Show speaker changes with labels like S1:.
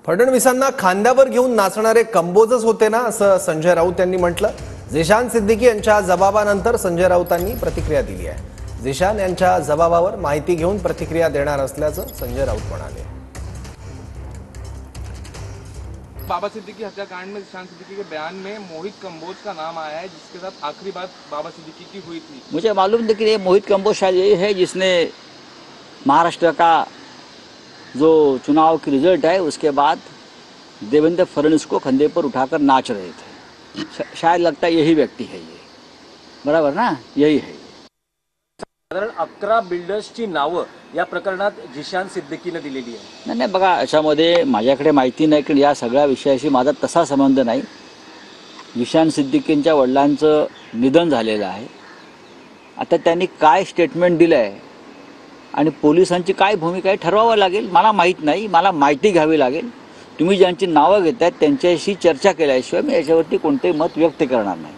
S1: फडणवीसांना खांद्यावर घेऊन नाचणारे कंबोजच होते ना, असं संजय राऊत यांनी म्हटलं। झिशान सिद्दीकी यांच्या जबाबानंतर संजय राऊतांनी प्रतिक्रिया दिली आहे। झिशान यांच्या जबाबावर माहिती घेऊन प्रतिक्रिया देणार असल्याचं संजय राऊत म्हणाले।
S2: बाबा सिद्दीकी हत्याकांड में झिशान सिद्दीकी के बयान में मोहित कंबोज का नाम आया है, जिसके साथ आखिरी बात बाबा सिद्दीकी की हुई थी।
S3: मुझे मालूम नहीं कि ये मोहित कंबोज शायद यही है जिसने महाराष्ट्र का जो चुनाव की रिजल्ट है उसके बाद देवेंद्र फडणवीस को कंधे पर उठाकर नाच रहे थे। शायद लगता है यही व्यक्ति है ये, बराबर ना, यही है।
S4: साधारण 11 बिल्डर्सची नावं या प्रकरणात झिशान सिद्दीकीने दिलेली आहे।
S3: नाही बघा, याच्यामध्ये माझ्याकडे माहिती नाही की या सगळ्या विषयाशी माझा तसा संबंध नाही। झिशान सिद्दीकींच्या वडिलांचं निधन झालेलं आहे। आता त्यांनी काय स्टेटमेंट दिलं आहे आणि पोलिसांची काय भूमिका आहे ठरवावं लागेल। मला माहीत नाही, मला माहिती घ्यावी लागेल। तुम्ही ज्यांची नावं घेतायत त्यांच्याशी चर्चा केल्याशिवाय मी याच्यावरती कोणतेही मत व्यक्त करणार नाही।